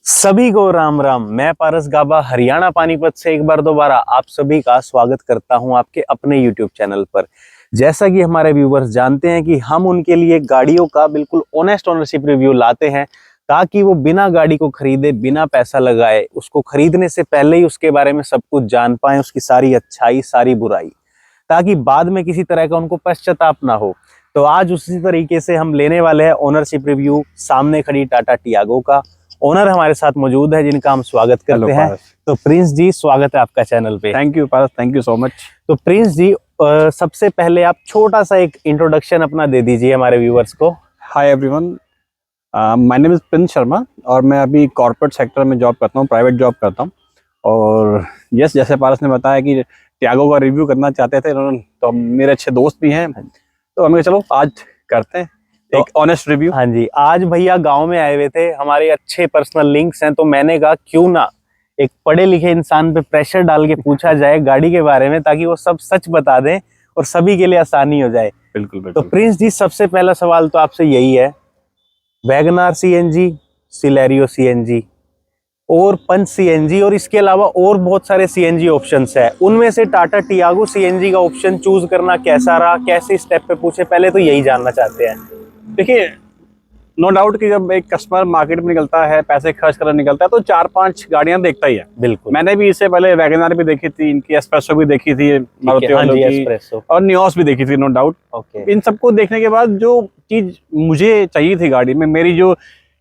सभी को राम राम। मैं पारस गाबा हरियाणा पानीपत से एक बार दोबारा आप सभी का स्वागत करता हूं आपके अपने YouTube चैनल पर। जैसा कि हमारे व्यूवर्स जानते हैं कि हम उनके लिए गाड़ियों का बिल्कुल ऑनेस्ट ओनरशिप रिव्यू लाते हैं ताकि वो बिना गाड़ी को खरीदे, बिना पैसा लगाए, उसको खरीदने से पहले ही उसके बारे में सब कुछ जान पाए, उसकी सारी अच्छाई सारी बुराई, ताकि बाद में किसी तरह का उनको पश्चाताप ना हो। तो आज उसी तरीके से हम लेने वाले हैं ओनरशिप रिव्यू सामने खड़ी टाटा टियागो का। ओनर हमारे साथ मौजूद है जिनका हम स्वागत करते हैं। तो प्रिंस जी, स्वागत है आपका चैनल पे। Thank you Paras, thank you so much. तो प्रिंस जी, सबसे पहले आप छोटा सा एक इंट्रोडक्शन अपना दे दीजिए हमारे व्यूवर्स को। Hi everyone, my name is Prince Sharma और मैं अभी कॉर्पोरेट सेक्टर में जॉब करता हूँ, प्राइवेट जॉब करता हूँ। और यस, जैसे पारस ने बताया कि टियागो का रिव्यू करना चाहते थे इन्होंने, तो मेरे अच्छे दोस्त भी हैं, तो हमें चलो आज करते हैं एक ऑनेस्ट रिव्यू। हाँ जी, आज भैया गांव में आए हुए थे, हमारे अच्छे पर्सनल लिंक्स हैं, तो मैंने कहा क्यों ना एक पढ़े लिखे इंसान पे प्रेशर डाल के पूछा जाए गाड़ी के बारे में, ताकि वो सब सच बता दें और सभी के लिए आसानी हो जाए। बिल्कुल तो बिल्कुल। प्रिंस जी, सबसे पहला सवाल तो आपसे यही है, वैगनार सीएनजी, सिलेरियो सीएनजी और पंच सीएनजी और इसके अलावा और बहुत सारे सीएनजी ऑप्शंस है, उनमें से टाटा टियागो सीएनजी का ऑप्शन चूज करना कैसा रहा, कैसे स्टेप पे पूछे, पहले तो यही जानना चाहते हैं। देखिए, नो डाउट कि जब एक कस्टमर मार्केट में निकलता है, पैसे खर्च करने निकलता है, तो 4-5 गाड़ियां देखता ही है। बिल्कुल, मैंने भी इससे पहले वैगनार भी देखी थी, इनकी एस्प्रेसो भी देखी थी, मारुति वालों की, एस्प्रेसो और नियोस भी देखी थी, नो डाउट। ओके, इन सबको देखने के बाद जो चीज मुझे चाहिए थी गाड़ी में, मेरी जो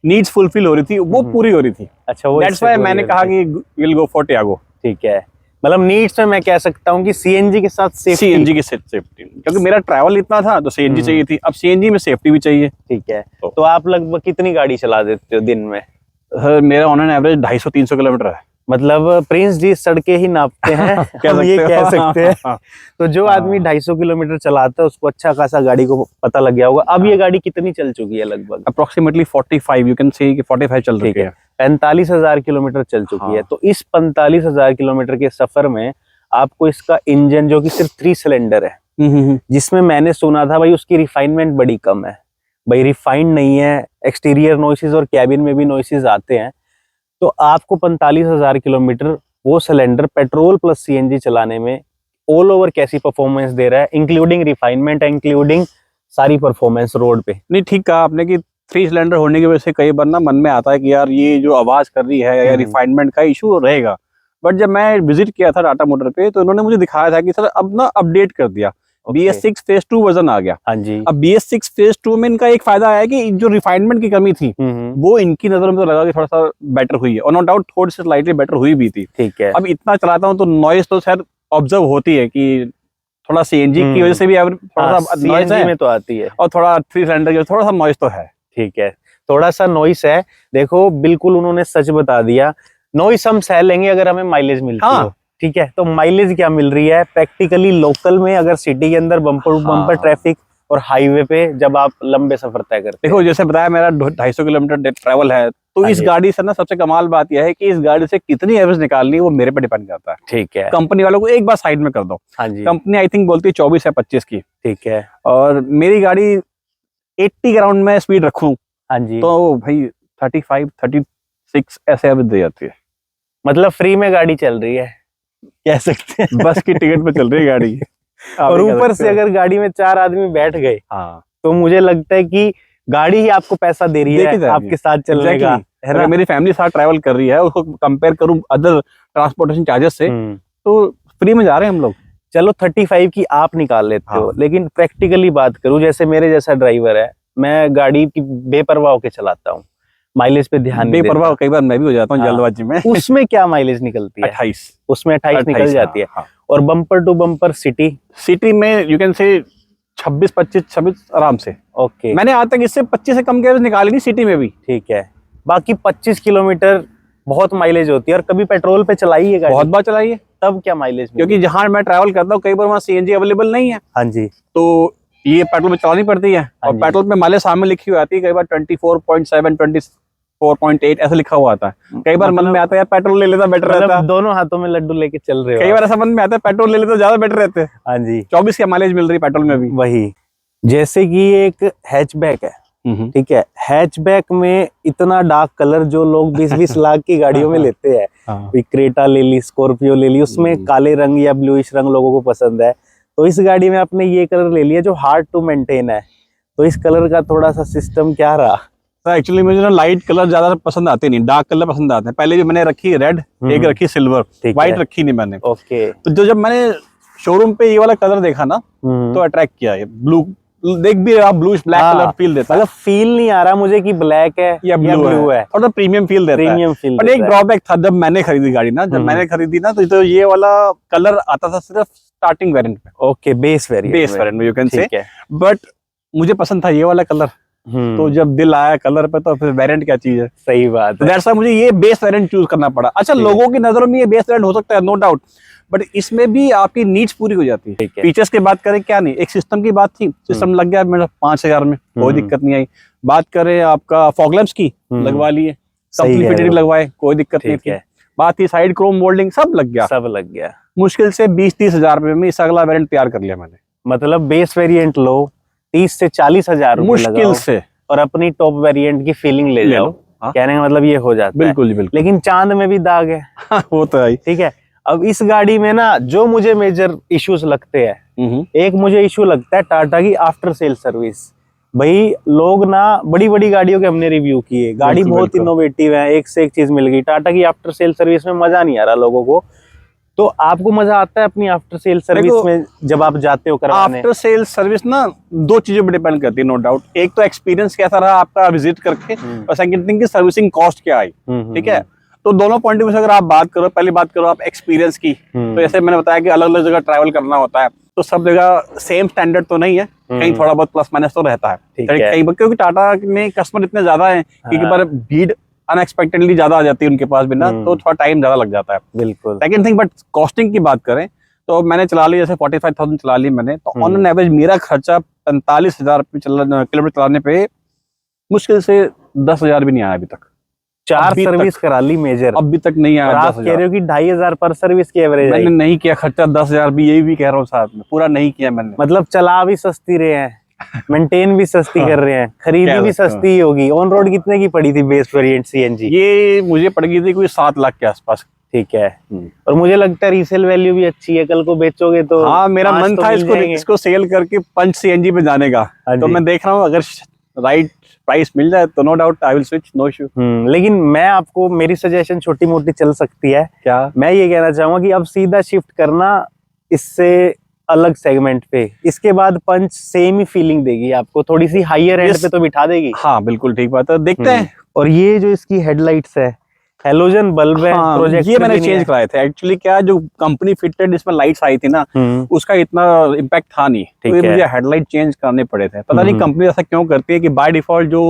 नीड्स फुलफिल हो रही थी वो पूरी हो रही थी। अच्छा, वो दैट्स व्हाई मैंने कहा कि विल गो फॉर टियागो। ठीक है, मतलब नीड्स में मैं कह सकता हूँ कि सीएनजी के साथ सीएनजी की सेफ्टी, क्योंकि मेरा ट्रैवल इतना था तो सीएनजी चाहिए थी, अब सीएनजी में सेफ्टी भी चाहिए। ठीक है, तो आप लगभग कितनी गाड़ी चला देते हो दिन में? मेरा ऑन एन एवरेज 250-300 किलोमीटर है। मतलब प्रिंस जी सड़कें ही नापते हैं हम ये कह सकते हैं। तो जो आदमी 250 किलोमीटर चलाता है उसको अच्छा खासा गाड़ी को पता लग गया होगा। अब ये गाड़ी कितनी चल चुकी है? लगभग अप्रोक्सीमेटली 45, यू कैन से कि 45 चल रही है। 45,000 किलोमीटर चल चुकी है। तो इस 45,000 किलोमीटर के सफर में आपको इसका इंजन, जो कि सिर्फ 3 सिलेंडर है, जिसमें मैंने सुना था भाई उसकी रिफाइनमेंट बड़ी कम है, भाई रिफाइंड नहीं है, एक्सटीरियर नॉइसेस और कैबिन में भी नॉइसेस आते हैं, तो आपको 45,000 किलोमीटर वो सिलेंडर पेट्रोल प्लस सीएनजी चलाने में ऑल ओवर कैसी परफॉर्मेंस दे रहा है, इंक्लूडिंग रिफाइनमेंट, इंक्लूडिंग सारी परफॉर्मेंस रोड पे? नहीं, ठीक कहा आपने कि 3 सिलेंडर होने की वजह से कई बार ना मन में आता है कि यार ये जो आवाज कर रही है या रिफाइनमेंट का इशू रहेगा। बट जब मैं विजिट किया था टाटा मोटर पे, तो इन्होंने मुझे दिखाया था कि सर अब ना अपडेट कर दिया, BS6 फेज 2 वर्जन आ गया। हाँ जी। अब BS6 फेज 2 में इनका एक फायदा आया कि जो रिफाइनमेंट की कमी थी वो इनकी नजर में तो लगा कि थोड़ा सा बेटर हुई है, और नो डाउट थोड़ी सी स्लाइटली बेटर हुई भी थी। ठीक है, अब इतना चलाता हूँ तो नॉइज तो शायद ऑब्जर्व होती है कि थोड़ा सीएनजी की वजह से भी थोड़ा सा नॉइज है, में तो आती है, और थोड़ा 3 सिलेंडर की थोड़ा सा नॉइज तो है। ठीक है, थोड़ा सा नॉइस है। देखो, बिल्कुल उन्होंने सच बता दिया, नॉइस हम सह लेंगे अगर हमें माइलेज मिलती हो। ठीक है, तो माइलेज क्या मिल रही है प्रैक्टिकली लोकल में, अगर सिटी के अंदर बम्पर टू बम्पर ट्रैफिक और हाईवे पे जब आप लंबे सफर तय करते हैं? देखो, जैसे बताया मेरा 250 किलोमीटर ट्रैवल है, तो इस गाड़ी से ना सबसे कमाल बात यह है कि इस गाड़ी से कितनी एवरेज निकालनी है वो मेरे पे डिपेंड करता है। ठीक है, कंपनी वालों को एक बार साइड में कर दो। हाँ जी, कंपनी आई थिंक बोलती है 24 या 25 की। ठीक है, और मेरी गाड़ी 80 के राउंड में स्पीड रखूं, हाँ जी, तो भाई 35, 36 ऐसे एवरेज दे जाती है। मतलब फ्री में गाड़ी चल रही है कह सकते हैं। बस की टिकट पे चल रही है गाड़ी। और ऊपर से अगर गाड़ी में 4 आदमी बैठ गए, हाँ, तो मुझे लगता है कि गाड़ी ही आपको पैसा दे रही है आपके साथ चलने का। अगर मेरी फैमिली साथ ट्रैवल कर रही है, उसको कंपेयर करूं अदर ट्रांसपोर्टेशन चार्जेस से, तो फ्री में जा रहे हैं हम लोग। चलो 35 की आप निकाल लेते हो, लेकिन प्रैक्टिकली बात करूं, जैसे मेरे जैसा ड्राइवर है, मैं गाड़ी की बेपरवाह होकर चलाता हूँ, माइलेज पे ध्यान नहीं देता। बेपरवाह कई बार मैं भी हो जाता हूँ जल्दबाजी में। उसमें क्या माइलेज निकलती है? 28, उसमें 28 निकल जाती है। और बम्पर टू बम्पर सिटी में यू कैन से 26, 25, 26 आराम से। ओके, मैंने आज तक इससे 25 से कम की एवरेज निकाली नहीं सिटी में भी। ठीक है, बाकी 25 किलोमीटर बहुत माइलेज होती है। और कभी पेट्रोल पे चलाई है गाड़ी? बहुत बार चलाई है। तब क्या माइलेज? क्योंकि जहां मैं ट्रैवल करता हूँ कई बार वहाँ सीएनजी अवेलेबल नहीं है। हाँ जी, तो ये पेट्रोल में चलानी पड़ती है, और पेट्रोल पे माइलेज सामने लिखी हुई आती है, कई बार 24.7, 24.8 ऐसा लिखा हुआ आता है। कई बार मन में आता है यार पेट्रोल ले लेता बेटर रहता। दोनों हाथों में लड्डू लेके चल रहे हो। कई बार ऐसा मन में आता है पेट्रोल ले लेता ज्यादा बेटर रहते हैं। हाँ जी, 24 की माइलेज मिल रही पेट्रोल में भी। वही, जैसे कि एक हैचबैक है, ठीक है, हैचबैक में इतना डार्क कलर जो लोग 20-20 लाख की गाड़ियों में लेते हैं, कोई क्रेटा ले ली, स्कॉर्पियो ले ली, उसमें काले रंग या ब्लूइश रंग लोगों को पसंद है, तो इस गाड़ी में आपने ये कलर ले लिया जो हार्ड टू मेंटेन है। तो इस कलर का थोड़ा सा सिस्टम क्या रहा? तो एक्चुअली मुझे ना लाइट कलर ज्यादा पसंद आते नहीं, डार्क कलर पसंद आते हैं। पहले भी मैंने रखी रेड, एक रखी सिल्वर, व्हाइट रखी नहीं मैंने। ओके। तो जब मैंने शोरूम पे ये वाला कलर देखा ना तो अट्रैक्ट किया। ये ब्लू देख भी रहा, ब्लूइश ब्लैक कलर फील देता है। मतलब फील नहीं आ रहा मुझे कि ब्लैक है या ब्लू है, थोड़ा प्रीमियम फील देता है। Premium feel. बट एक ड्रॉबैक था जब मैंने खरीदी गाड़ी ना, जब मैंने खरीदी ना तो ये वाला कलर आता था सिर्फ स्टार्टिंग वेरिएंट में। ओके, बेस वेरिएंट में यू कैन से। बट मुझे पसंद था ये वाला कलर, तो जब दिल आया कलर पे तो फिर वेरिएंट क्या चीज है। सही बात है। दैट्स व्हाई मुझे ये बेस वेरिएंट चूज करना पड़ा। अच्छा, लोगों की नजरों में ये बेस वेरिएंट हो सकता है, नो डाउट, बट इसमें भी आपकी नीड्स पूरी हो जाती है। फीचर्स की बात करें, क्या नहीं, एक सिस्टम की बात थी, सिस्टम लग गया मेरा 5000 में, कोई दिक्कत नहीं आई। बात करें आपका फॉग लैंप्स की, लगवा लिए, कंप्लीट लगवाए, कोई दिक्कत नहीं थी। बात थी साइड क्रोम मोल्डिंग, सब लग गया, सब लग गया। मुश्किल से 20-30 हजार रुपए में इस अगला वेरिएंट तैयार कर लिया मैंने। मतलब बेस वेरिएंट लो 30 से 40 हजार मुश्किल से, और अपनी टॉप वेरिएंट की फीलिंग ले जाओ। कहने का मतलब ये हो जाता है। बिल्कुल बिल्कुल। लेकिन चांद में भी दाग है। वो तो है। ठीक है। अब इस गाड़ी में ना जो मुझे मेजर इश्यूज लगते हैं, एक मुझे इशू लगता है टाटा की आफ्टर सेल सर्विस। भाई लोग ना बड़ी बड़ी गाड़ियों के हमने रिव्यू किए, गाड़ी बहुत इनोवेटिव है, एक से एक चीज मिल गई। टाटा की आफ्टर सेल सर्विस में मजा नहीं आ रहा लोगों को। तो आपको मजा आता है अपनी आफ्टर सेल सर्विस में जब आप जाते हो करवाने? आफ्टर सेल सर्विस ना दो चीजों पर डिपेंड करती है, नो डाउट। एक तो एक्सपीरियंस कैसा रहा आपका विजिट करके, और सेकंड थिंग की सर्विसिंग कॉस्ट क्या आई। ठीक है, तो दोनों पॉइंट ऑफ व्यू से अगर आप बात करो, पहली बात करो आप एक्सपीरियंस की, तो जैसे मैंने बताया कि अलग अलग जगह ट्रैवल करना होता है, तो सब जगह सेम स्टैंडर्ड तो नहीं है, कहीं थोड़ा बहुत प्लस माइनस तो रहता है कहीं, क्योंकि टाटा में कस्टमर इतने ज्यादा हैं कि एक बार भीड़ अनएक्सपेक्टेडली ज्यादा आ जाती है उनके पास भी ना, तो थोड़ा टाइम ज्यादा लग जाता है। बिल्कुल। सेकंड थिंग, बट कॉस्टिंग की बात करें तो मैंने चला ली, जैसे 45,000 चला ली मैंने, तो ऑन एन एवरेज मेरा खर्चा 45,000 किलोमीटर चलाने पे मुश्किल से 10,000 भी नहीं आया अभी तक। 4 सर्विस करा ली मेजर, अभी तक नहीं आया। आप कह रहे हो कि 2,500 पर सर्विस की एवरेज? मैंने नहीं किया खर्चा 10,000 भी, यही भी कह रहा हूँ साथ में, पूरा नहीं किया मैंने। मतलब चला भी सस्ती रहे हैं, मेंटेन भी सस्ती कर रहे हैं, खरीदी भी सस्ती ही होगी। ऑन रोड कितने की पड़ी थी बेस वेरिएंट सीएनजी? ये मुझे पड़ गई थी कोई 7 लाख के आसपास। ठीक है। और मुझे लगता है रीसेल वैल्यू भी अच्छी है, कल को बेचोगे तो। हाँ, मेरा मन था इसको सेल करके पंच सीएनजी पे जाने का, तो मैं देख रहा हूँ अगर राइट प्राइस मिल जाए तो no doubt I will switch, no issue. लेकिन मैं आपको, मेरी सजेशन छोटी मोटी चल सकती है क्या, मैं ये कहना चाहूंगा कि अब सीधा शिफ्ट करना इससे अलग सेगमेंट पे। इसके बाद पंच सेम ही फीलिंग देगी आपको, थोड़ी सी हाईयर एंड पे तो बिठा देगी। हाँ बिल्कुल ठीक बात है, देखते हैं। और ये जो इसकी हेडलाइट्स है, हेलोजन बल्ब है, प्रोजेक्ट ये मैंने चेंज कराए थे। एक्चुअली क्या, जो कंपनी फिटेड इसमें लाइट्स आई थी ना, उसका इतना इम्पैक्ट था नहीं, तो ये मुझे हेडलाइट चेंज करने पड़े थे। पता नहीं कंपनी ऐसा क्यों करती है कि बाय डिफॉल्ट जो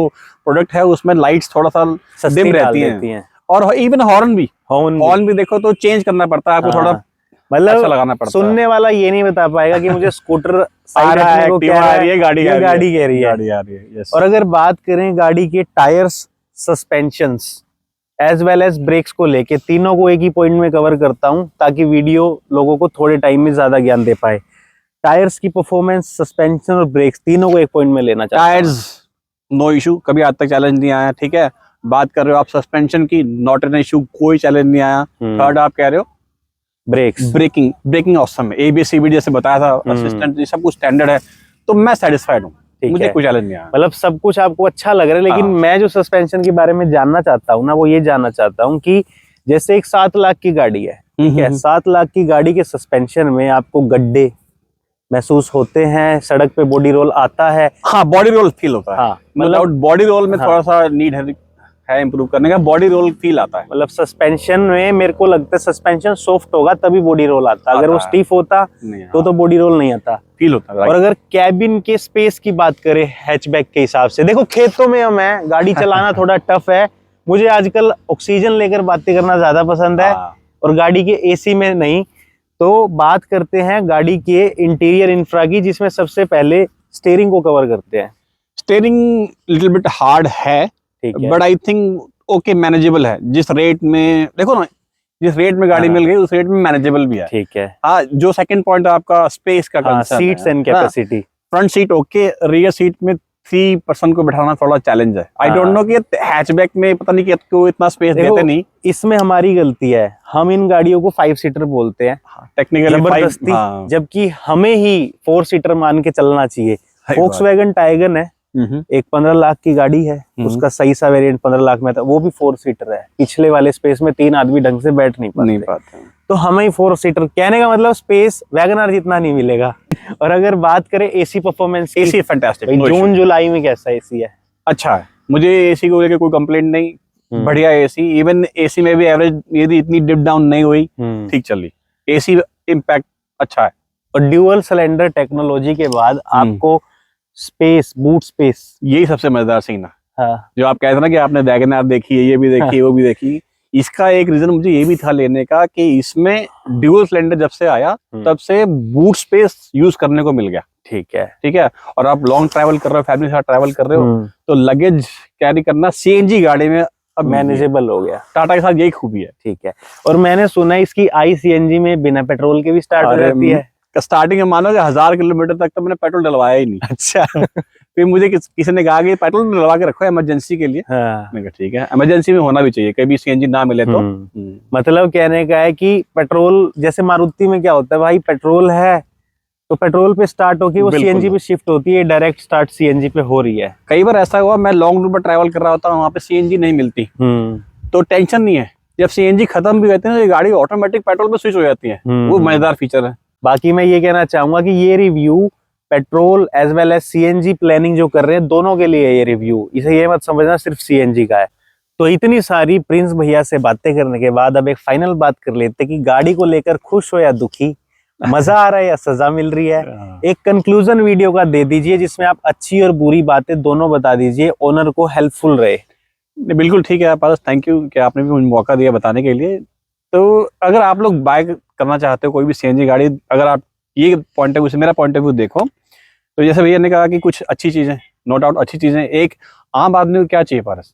प्रोडक्ट है उसमें लाइट्स थोड़ा सा डिम रहती हैं। और इवन हॉर्न भी देखो तो चेंज करना पड़ता है आपको, थोड़ा मतलब अच्छा लगाना पड़ता है। सुनने वाला ये नहीं बता पाएगा कि मुझे स्कूटर साइड रखने को क्या है, गाड़ी कह रही है। और अगर बात करें गाड़ी के tyres, suspensions as well as brakes को लेके, तीनों को एक ही पॉइंट में कवर करता हूं ताकि वीडियो लोगों को थोड़े टाइम में ज्यादा ज्ञान दे पाए। टायर्स की परफॉर्मेंस, सस्पेंशन और ब्रेक्स तीनों को एक पॉइंट में लेना चाहता हूं। टायर्स नो इशू, कभी आज तक चैलेंज नहीं आया। ठीक है, बात कर रहे हो आप सस्पेंशन की, नॉट एन इशू, कोई चैलेंज नहीं आया। थर्ड आप कह रहे हो ब्रेकिंग ऑसम है, ABS-CBD जैसे बताया था, असिस्टेंट, सब कुछ स्टैंडर्ड है, तो मैं सेटिस्फाइड हूँ, मुझे कोई चैलेंज नहीं आया। मतलब सब कुछ आपको अच्छा लग रहा है। लेकिन मैं जो सस्पेंशन के बारे में जानना चाहता हूँ ना, वो ये जानना चाहता हूँ कि जैसे एक 7 लाख की गाड़ी है, ठीक है, 7 लाख की गाड़ी के सस्पेंशन में आपको गड्ढे महसूस होते हैं, सड़क पे बॉडी रोल आता है? हाँ, बॉडी रोल फील होता है। हाँ, मतलब बॉडी रोल में थोड़ा सा नीड है इम्प्रूव करने का, बॉडी रोल फील आता है। मतलब सस्पेंशन में मेरे को लगता है सस्पेंशन सॉफ्ट होगा तभी बॉडी रोल आता, अगर वो स्टीफ होता तो बॉडी रोल नहीं आता, फील होता है। और अगर कैबिन के स्पेस की बात करें हैचबैक के हिसाब से, देखो खेतों में हम हैं, गाड़ी चलाना थोड़ा टफ है, मुझे आजकल ऑक्सीजन लेकर बातें करना ज्यादा पसंद है और गाड़ी के AC में नहीं। तो बात करते हैं गाड़ी के इंटीरियर इंफ्रा की, जिसमें सबसे पहले स्टीयरिंग को कवर करते हैं। स्टीयरिंग लिटिल बिट हार्ड है, but I think okay, manageable है। जिस रेट में देखो ना, जिस रेट में गाड़ी मिल गई उस रेट में मैनेजेबल भी है। ठीक है। हाँ, जो सेकंड पॉइंट आपका स्पेस का कंसर्न है, seats and capacity, front seat okay, rear seat में 3 पर्सन को बैठाना थोड़ा चैलेंज है। आई डोंट नो कि हैचबैक में पता नहीं कि क्यों इतना स्पेस देते नहीं। इसमें हमारी गलती है, हम इन गाड़ियों को 5 सीटर बोलते हैं टेक्निकली जबरदस्ती, जबकि हमें ही 4 सीटर मान के चलना चाहिए। वोक्सवैगन टाइगन है, एक 15 लाख की गाड़ी है, उसका सही सा वेरिएंट 15 लाख में था, वो भी 4 सीटर है। पिछले वाले स्पेस में 3 आदमी ढंग से बैठ नहीं पाते। तो हमें ही 4 सीटर, कहने का मतलब स्पेस वैगनआर जितना नहीं मिलेगा। और अगर बात करें एसी परफॉर्मेंस, एसी फैंटास्टिक, जून जुलाई में कैसा एसी है? अच्छा है, मुझे एसी को लेकर कोई कंप्लेंट नहीं, बढ़िया एसी। इवन एसी में भी एवरेज यदि इतनी डिप डाउन नहीं हुई, ठीक चल रही। एसी इम्पैक्ट अच्छा है। और ड्यूअल सिलेंडर टेक्नोलॉजी के बाद आपको स्पेस, बूट स्पेस, यही सबसे मजेदार सीन है। हाँ। जो आप कहते हैं ना कि आपने वैगनआर देखी है, ये भी देखी है, वो भी देखी। इसका एक रीजन मुझे ये भी था लेने का कि इसमें ड्यूअल सिलेंडर जब से आया तब से बूट स्पेस यूज करने को मिल गया। ठीक है। और आप लॉन्ग ट्रैवल कर रहे हो, फैमिली के साथ ट्रैवल कर रहे हो, तो लगेज कैरी करना सीएनजी गाड़ी में अब मैनेजेबल हो गया। टाटा के साथ यही खूबी है। ठीक है। और मैंने सुना है इसकी ICNG में बिना पेट्रोल के भी स्टार्ट हो जाती है। स्टार्टिंग में मानो कि 1000 किलोमीटर तक तो मैंने पेट्रोल डलवाया ही नहीं। अच्छा। फिर मुझे किसी ने कहा कि पेट्रोल डलवा के रखो इमरजेंसी के लिए। हाँ। मैं कहा ठीक है, इमरजेंसी में होना भी चाहिए, कभी सीएनजी ना मिले तो। मतलब कहने का है कि पेट्रोल, जैसे मारुति में क्या होता है भाई, पेट्रोल है तो पेट्रोल पे स्टार्ट होके वो सीएनजी पे शिफ्ट होती है, डायरेक्ट स्टार्ट सीएनजी पे हो रही है। कई बार ऐसा हुआ, मैं लॉन्ग रूट पर ट्रैवल कर रहा होता हूँ, वहाँ पे सीएनजी नहीं मिलती, तो टेंशन नहीं है। जब सीएनजी खत्म भी होती है ना, ये गाड़ी ऑटोमेटिक पेट्रोल पे स्विच हो जाती है। वो मजेदार फीचर है। बाकी मैं ये कहना चाहूंगा कि ये review petrol as well as CNG planning जो कर रहे हैं दोनों के लिए ये रिव्यू, इसे ये मत समझना सिर्फ सीएनजी का है। तो इतनी सारी प्रिंस भैया से बातें करने के बाद अब एक फाइनल बात कर लेते कि गाड़ी को लेकर खुश हो या दुखी, मजा आ रहा है या सजा मिल रही है। एक कंक्लूजन वीडियो का दे दीजिए जिसमें आप अच्छी और बुरी बातें दोनों बता दीजिए, ओनर को हेल्पफुल रहे। बिल्कुल ठीक है पारस, थैंक यू कि आपने भी मुझे मौका दिया बताने के लिए। तो अगर आप लोग बाय करना चाहते हो कोई भी सीएनजी गाड़ी, अगर आप ये पॉइंट ऑफ व्यू से मेरा पॉइंट ऑफ व्यू देखो, तो जैसे भैया ने कहा कि कुछ अच्छी चीजें, नो डाउट अच्छी चीजें। एक आम आदमी को क्या चाहिए पारस?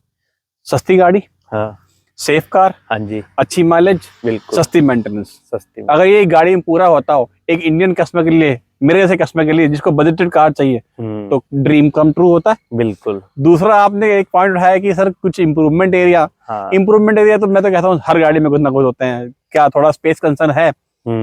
सस्ती गाड़ी, हाँ, सेफ कार, हाँ जी, अच्छी माइलेज, बिल्कुल, सस्ती मेंटेनेंस। सस्ती। अगर ये गाड़ी में पूरा होता हो एक इंडियन कस्टमर के लिए, मेरे जैसे कस्टमर के लिए जिसको बजटेड कार चाहिए, तो ड्रीम कम ट्रू होता है। बिल्कुल। दूसरा आपने एक पॉइंट उठाया कि सर कुछ इम्प्रूवमेंट एरिया, इम्प्रूवमेंट एरिया तो मैं तो कहता हूँ हर गाड़ी में कुछ ना कुछ होते हैं। क्या थोड़ा स्पेस कंसर्न है,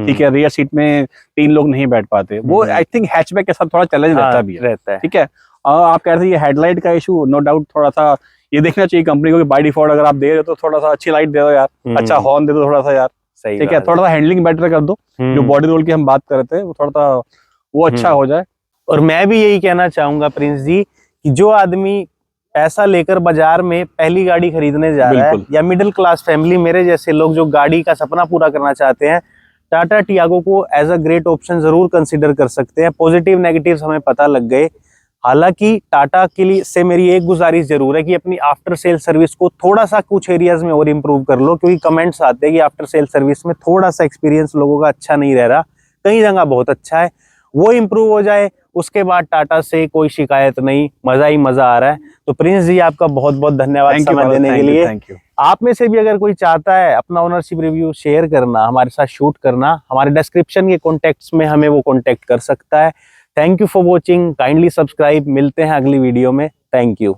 ठीक है, रियर सीट में 3 लोग नहीं बैठ पाते, वो आई थिंक हैचबैक के साथ थोड़ा चैलेंज रहता भी है। ठीक है। आप कह रहे थे ये हेडलाइट का इशू, नो डाउट थोड़ा सा ये देखना चाहिए कंपनी को कि बाय डिफॉल्ट अगर आप दे रहे हो तो थोड़ा सा अच्छी लाइट दे दो यार, अच्छा हॉर्न दे दो थोड़ा सा यार, ठीक है, थोड़ा सा हैंडलिंग बेटर कर दो। जो बॉडी रोल की हम बात कर रहे थे वो थोड़ा सा वो अच्छा हो जाए। और मैं भी यही कहना चाहूंगा प्रिंस जी कि जो आदमी पैसा लेकर बाजार में पहली गाड़ी खरीदने जा रहा है, या मिडिल क्लास फैमिली मेरे जैसे लोग जो गाड़ी का सपना पूरा करना चाहते हैं, टाटा टियागो को एज अ ग्रेट ऑप्शन जरूर कंसीडर कर सकते हैं। पॉजिटिव नेगेटिव्स हमें पता लग गए। हालांकि टाटा के लिए से मेरी एक गुजारिश जरूर है कि अपनी आफ्टर सेल सर्विस को थोड़ा सा कुछ एरियाज में और इम्प्रूव कर लो, क्योंकि कमेंट्स आते हैं कि आफ्टर सेल सर्विस में थोड़ा सा एक्सपीरियंस लोगों का अच्छा नहीं रह रहा, कई जगह बहुत अच्छा है, वो इम्प्रूव हो जाए। उसके बाद टाटा से कोई शिकायत नहीं, मजा ही मजा आ रहा है। तो प्रिंस जी आपका बहुत बहुत धन्यवाद समय देने के लिए। आप में से भी अगर कोई चाहता है अपना ओनरशिप रिव्यू शेयर करना, हमारे साथ शूट करना, हमारे डिस्क्रिप्शन के कॉन्टेक्ट्स में हमें वो कॉन्टेक्ट कर सकता है। Thank you for watching, kindly subscribe. मिलते हैं अगली वीडियो में। Thank you.